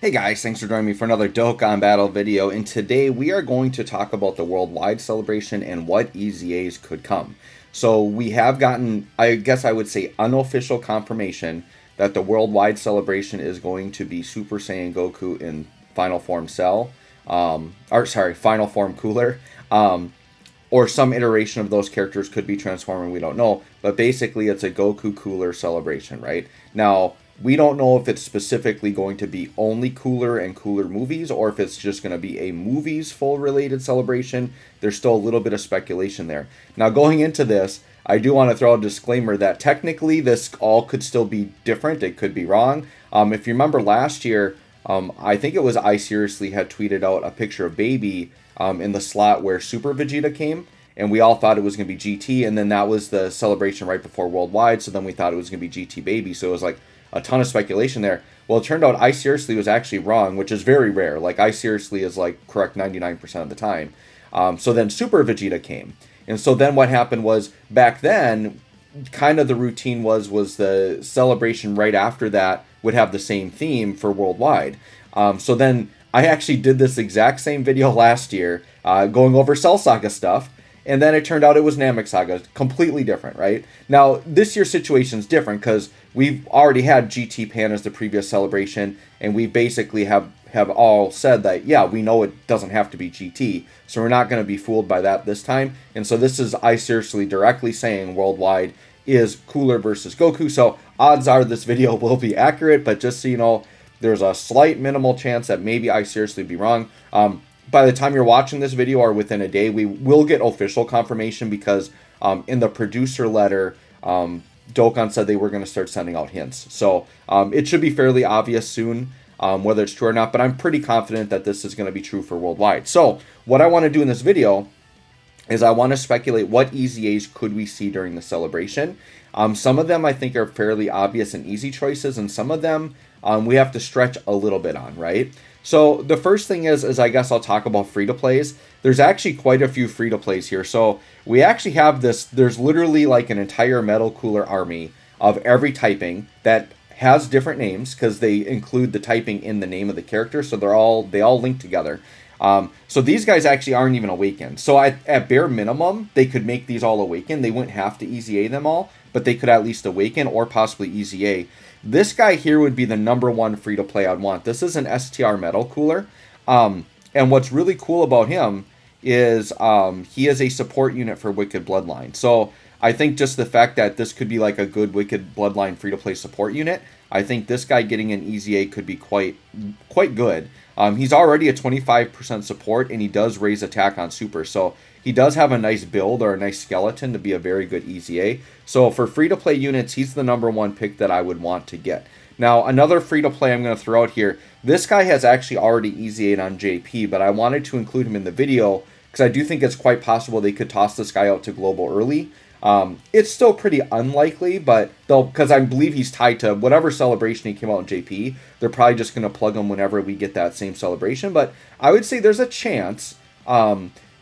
Hey guys, thanks for joining me for another Dokkan Battle video, and today we are going to talk about the worldwide celebration and what EZAs could come. So we have gotten, I guess I would say, unofficial confirmation that the worldwide celebration is going to be Super Saiyan Goku in Final Form Cell, Final Form Cooler, or some iteration of those characters could be transforming, we don't know, but basically it's a Goku Cooler celebration, right? Now, we don't know if it's specifically going to be only Cooler and Cooler movies or if it's just going to be a movies full related celebration. There's still a little bit of speculation there. Now, going into this, I do want to throw a disclaimer that technically this all could still be different. It could be wrong. If you remember last year, I think it was I Seriously had tweeted out a picture of Baby in the slot where Super Vegeta came, and we all thought it was going to be GT, and then that was the celebration right before Worldwide, so then we thought it was going to be GT Baby, so it was like a ton of speculation there. Well, it turned out I Seriously was actually wrong, which is very rare. Like, I Seriously is like correct 99% of the time. So then Super Vegeta came. And so then what happened was, back then, kind of the routine was the celebration right after that would have the same theme for Worldwide. So then I actually did this exact same video last year, going over Cell Saga stuff, and then it turned out it was Namek Saga, completely different, right? Now, this year's situation's different because we've already had GT Pan as the previous celebration, and we basically have all said that, yeah, we know it doesn't have to be GT, so we're not going to be fooled by that this time. And so this is I Seriously directly saying Worldwide is Cooler versus Goku, so odds are this video will be accurate, but just so you know, there's a slight minimal chance that maybe I Seriously be wrong. By the time you're watching this video or within a day, we will get official confirmation because in the producer letter, Dokkan said they were going to start sending out hints. So it should be fairly obvious soon whether it's true or not, but I'm pretty confident that this is going to be true for Worldwide. So what I want to do in this video is I want to speculate what EZAs could we see during the celebration. Some of them I think are fairly obvious and easy choices, and some of them we have to stretch a little bit on, right? So the first thing is I guess I'll talk about free-to-plays. There's actually quite a few free-to-plays here. So we actually have this, there's literally like an entire Metal Cooler army of every typing that has different names because they include the typing in the name of the character. So they all link together. So these guys actually aren't even awakened. So at bare minimum, they could make these all awaken. They wouldn't have to EZA them all, but they could at least awaken or possibly EZA. This guy here would be the number one free-to-play I'd want. This is an STR Metal Cooler. And what's really cool about him is he is a support unit for Wicked Bloodline. So I think just the fact that this could be like a good Wicked Bloodline free-to-play support unit, I think this guy getting an EZA could be quite good. He's already a 25% support, and he does raise attack on super. So he does have a nice build or a nice skeleton to be a very good EZA. So for free-to-play units, he's the number one pick that I would want to get. Now, another free-to-play I'm going to throw out here. This guy has actually already EZA'd on JP, but I wanted to include him in the video because I do think it's quite possible they could toss this guy out to Global early. It's still pretty unlikely, but because I believe he's tied to whatever celebration he came out in JP, they're probably just going to plug him whenever we get that same celebration. But I would say there's a chance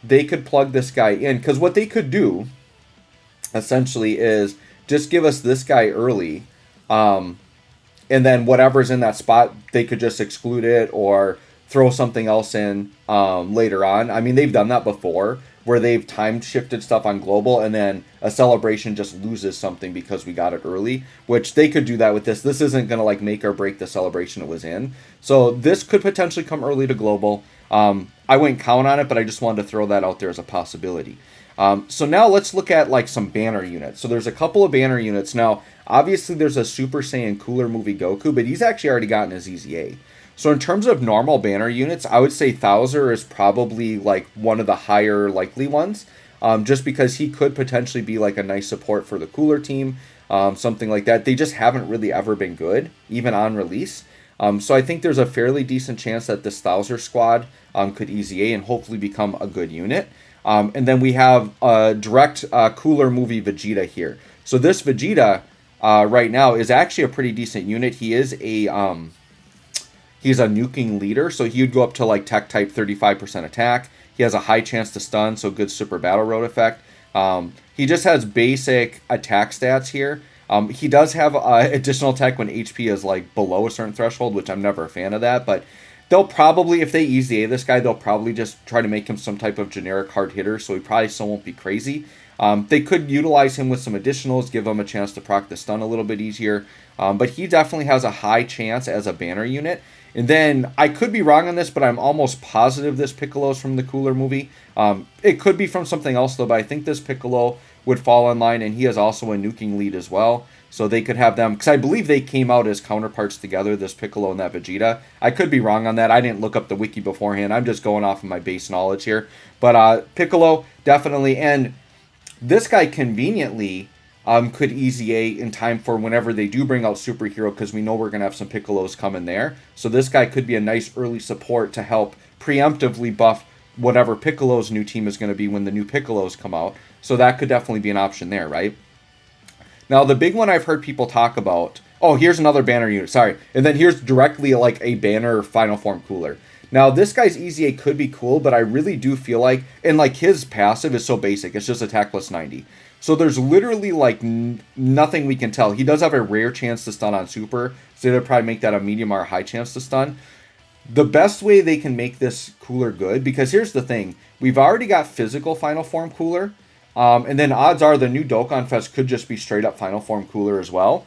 they could plug this guy in, because what they could do essentially is just give us this guy early, and then whatever's in that spot, they could just exclude it or throw something else in later on. I mean, they've done that before, where they've time shifted stuff on Global, and then a celebration just loses something because we got it early, which they could do that with this. This isn't going to like make or break the celebration it was in. So this could potentially come early to Global. I wouldn't count on it, but I just wanted to throw that out there as a possibility. So now let's look at like some banner units. So there's a couple of banner units. Now, obviously there's a Super Saiyan Cooler movie Goku, but he's actually already gotten his EZA. So in terms of normal banner units, I would say Thouser is probably like one of the higher likely ones, just because he could potentially be like a nice support for the Cooler team, something like that. They just haven't really ever been good, even on release. So I think there's a fairly decent chance that this Thouser squad could EZA and hopefully become a good unit. And then we have a direct Cooler movie Vegeta here. So this Vegeta right now is actually a pretty decent unit. He is he's a nuking leader, so he would go up to like tech type 35% attack. He has a high chance to stun, so good super battle road effect. He just has basic attack stats here. He does have additional tech when HP is like below a certain threshold, which I'm never a fan of that. But they'll probably, if they easy A this guy, they'll probably just try to make him some type of generic hard hitter, so he probably still won't be crazy. They could utilize him with some additionals, give him a chance to proc the stun a little bit easier. But he definitely has a high chance as a banner unit. And then I could be wrong on this, but I'm almost positive this Piccolo is from the Cooler movie. It could be from something else though, but I think this Piccolo would fall in line, and he is also a nuking lead as well. So they could have them, because I believe they came out as counterparts together, this Piccolo and that Vegeta. I could be wrong on that. I didn't look up the wiki beforehand. I'm just going off of my base knowledge here. But Piccolo, definitely. And this guy conveniently could easy A in time for whenever they do bring out Superhero, because we know we're going to have some Piccolos coming there. So this guy could be a nice early support to help preemptively buff whatever Piccolo's new team is going to be when the new Piccolos come out. So that could definitely be an option there, right? Now, the big one I've heard people talk about... Oh, here's another banner unit, sorry. And then here's directly like a banner Final Form Cooler. Now, this guy's easy A could be cool, but I really do feel like... And like his passive is so basic, it's just attack plus 90. So there's literally like nothing we can tell. He does have a rare chance to stun on Super, so they'll probably make that a medium or a high chance to stun. The best way they can make this Cooler good, because here's the thing. We've already got physical Final Form Cooler, and then odds are the new Dokkan Fest could just be straight up Final Form Cooler as well.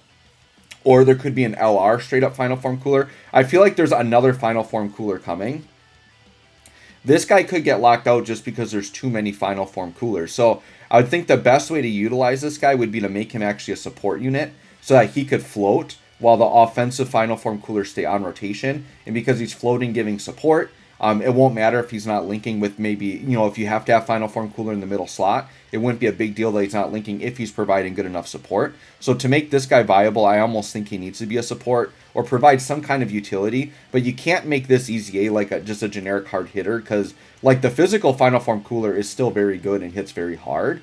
Or there could be an LR straight up Final Form Cooler. I feel like there's another Final Form Cooler coming. This guy could get locked out just because there's too many Final Form Coolers. So I would think the best way to utilize this guy would be to make him actually a support unit so that he could float while the offensive Final Form Coolers stay on rotation. And because he's floating giving support, it won't matter if he's not linking with maybe, you know, if you have to have Final Form Cooler in the middle slot, it wouldn't be a big deal that he's not linking if he's providing good enough support. So to make this guy viable, I almost think he needs to be a support or provide some kind of utility. But you can't make this easy A like just a generic hard hitter, because like the physical Final Form Cooler is still very good and hits very hard.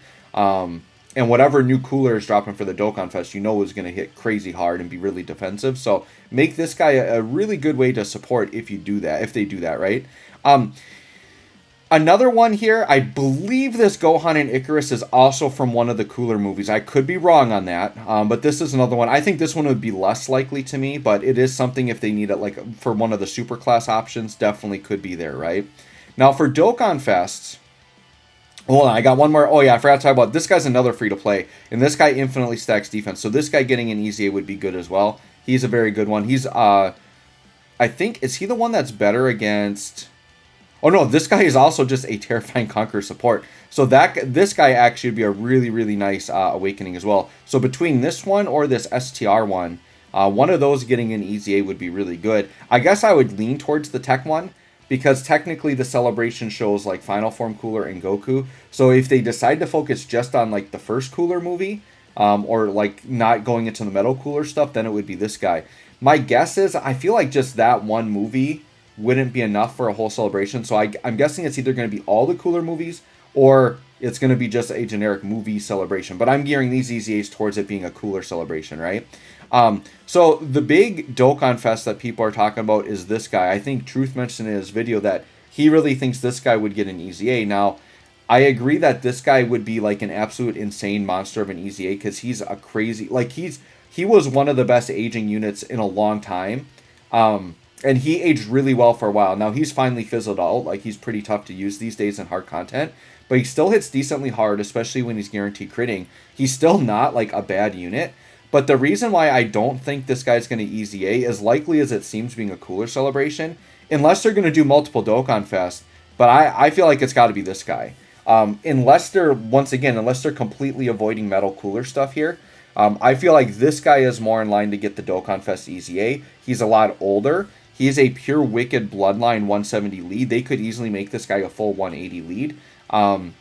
And whatever new Cooler is dropping for the Dokkan Fest, you know is going to hit crazy hard and be really defensive. So make this guy a really good way to support if you do that, if they do that, right? Another one here, I believe this Gohan and Icarus is also from one of the Cooler movies. I could be wrong on that, but this is another one. I think this one would be less likely to me, but it is something if they need it, like for one of the super class options, definitely could be there, right? Now for Dokkan Fests, hold on, I got one more. Oh yeah, I forgot to talk about this guy's another free to play, and this guy infinitely stacks defense. So this guy getting an easy A would be good as well. He's a very good one. He's I think, is he the one that's better against? Oh no, this guy is also just a terrifying Conqueror support. So this guy actually would be a really, really nice awakening as well. So between this one or this STR one of those getting an easy A would be really good. I guess I would lean towards the tech one, because technically the celebration shows like Final Form Cooler and Goku. So if they decide to focus just on like the first Cooler movie, or like not going into the Metal Cooler stuff, then it would be this guy. My guess is, I feel like just that one movie wouldn't be enough for a whole celebration. So I'm guessing it's either going to be all the Cooler movies, or it's going to be just a generic movie celebration. But I'm gearing these easy A's towards it being a Cooler celebration, right? So the big Dokkan Fest that people are talking about is this guy. I think Truth mentioned in his video that he really thinks this guy would get an easy A. Now, I agree that this guy would be like an absolute insane monster of an easy A, because he's a crazy, like he was one of the best aging units in a long time. And he aged really well for a while. Now, he's finally fizzled out. Like, he's pretty tough to use these days in hard content. But he still hits decently hard, especially when he's guaranteed critting. He's still not, like, a bad unit. But the reason why I don't think this guy's going to easy A, as likely as it seems being a Cooler celebration, unless they're going to do multiple Dokkan Fest, but I feel like it's got to be this guy. Unless they're completely avoiding Metal Cooler stuff here, I feel like this guy is more in line to get the Dokkan Fest easy A. He's a lot older. He is a pure Wicked Bloodline 170 lead. They could easily make this guy a full 180 lead. And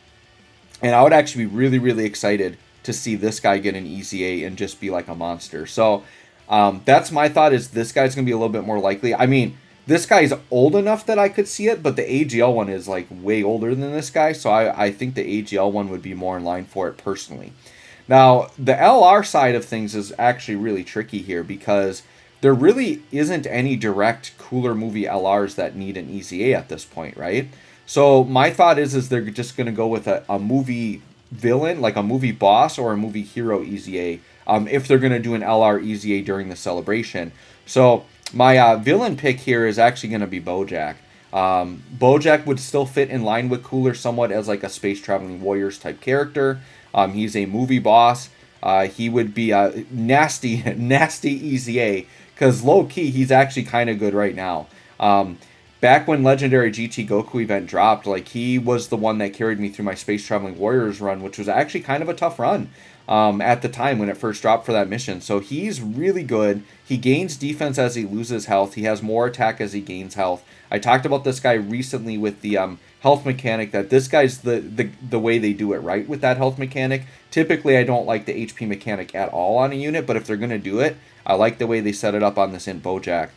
I would actually be really, really excited to see this guy get an easy A and just be like a monster. So that's my thought, is this guy's going to be a little bit more likely. I mean, this guy's old enough that I could see it, but the AGL one is like way older than this guy. So I think the AGL one would be more in line for it personally. Now, the LR side of things is actually really tricky here, because there really isn't any direct Cooler movie LRs that need an easy A at this point, right? So my thought is they're just going to go with a movie villain, like a movie boss or a movie hero EZA, if they're going to do an LR EZA during the celebration. So my villain pick here is actually going to be Bojack. Bojack would still fit in line with Cooler somewhat as like a space traveling warriors type character. He's a movie boss. He would be a nasty, nasty EZA because low key he's actually kind of good right now. Back when Legendary GT Goku event dropped, like he was the one that carried me through my Space Traveling Warriors run, which was actually kind of a tough run at the time when it first dropped for that mission. So he's really good. He gains defense as he loses health. He has more attack as he gains health. I talked about this guy recently with the health mechanic, that this guy's the way they do it right with that health mechanic. Typically, I don't like the HP mechanic at all on a unit, but if they're going to do it, I like the way they set it up on this in Bojack.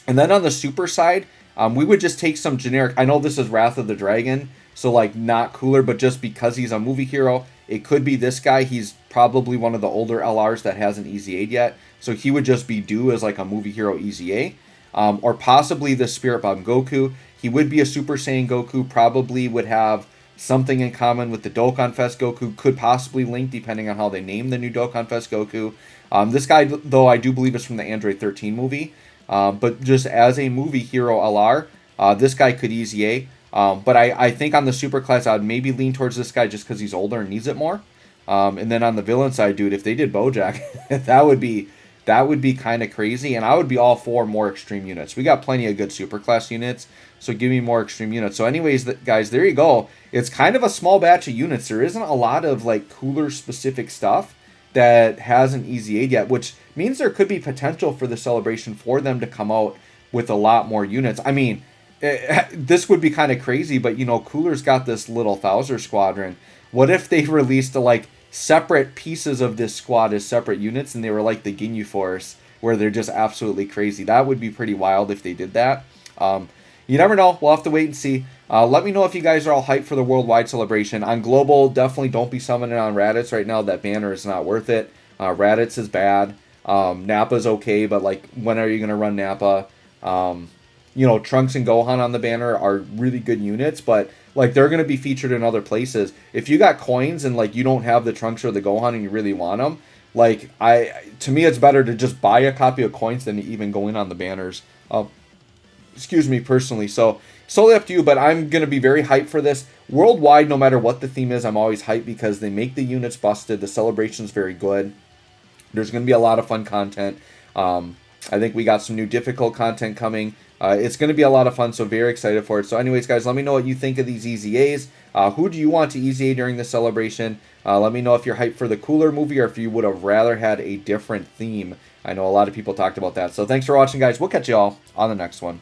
And then on the super side, we would just take some generic. I know this is Wrath of the Dragon, so like not Cooler, but just because he's a movie hero, it could be this guy. He's probably one of the older LRs that hasn't EZA'd yet, so he would just be due as like a movie hero EZA. Or possibly the Spirit Bomb Goku. He would be a Super Saiyan Goku, probably would have something in common with the Dokkan Fest Goku, could possibly link depending on how they name the new Dokkan Fest Goku. This guy, though, I do believe is from the Android 13 movie. But just as a movie hero LR, this guy could EZA. But I think on the super class, I would maybe lean towards this guy just because he's older and needs it more. And then on the villain side, dude, if they did Bojack, that would be kind of crazy. And I would be all for more extreme units. We got plenty of good super class units, so give me more extreme units. So anyways, guys, there you go. It's kind of a small batch of units. There isn't a lot of like Cooler specific stuff that hasn't EZA'd yet, which means there could be potential for the celebration for them to come out with a lot more units. I mean, this would be kind of crazy, but you know, Cooler's got this little Thouser squadron. What if they released like separate pieces of this squad as separate units, and they were like the Ginyu Force, where they're just absolutely crazy? That would be pretty wild if they did that. You never know. We'll have to wait and see. Let me know if you guys are all hyped for the worldwide celebration. On Global, definitely don't be summoning on Raditz right now. That banner is not worth it. Raditz is bad. Nappa's okay, but like, when are you going to run Nappa? You know, Trunks and Gohan on the banner are really good units, but like they're going to be featured in other places. If you got coins and like you don't have the Trunks or the Gohan and you really want them, like to me it's better to just buy a copy of coins than to even go in on the banners. Excuse me, personally. So it's totally up to you, but I'm going to be very hyped for this. Worldwide, no matter what the theme is, I'm always hyped because they make the units busted. The celebration's very good. There's going to be a lot of fun content. I think we got some new difficult content coming. It's going to be a lot of fun, so very excited for it. So anyways, guys, let me know what you think of these EZAs. Who do you want to EZA during the celebration? Let me know if you're hyped for the Cooler movie or if you would have rather had a different theme. I know a lot of people talked about that. So thanks for watching, guys. We'll catch you all on the next one.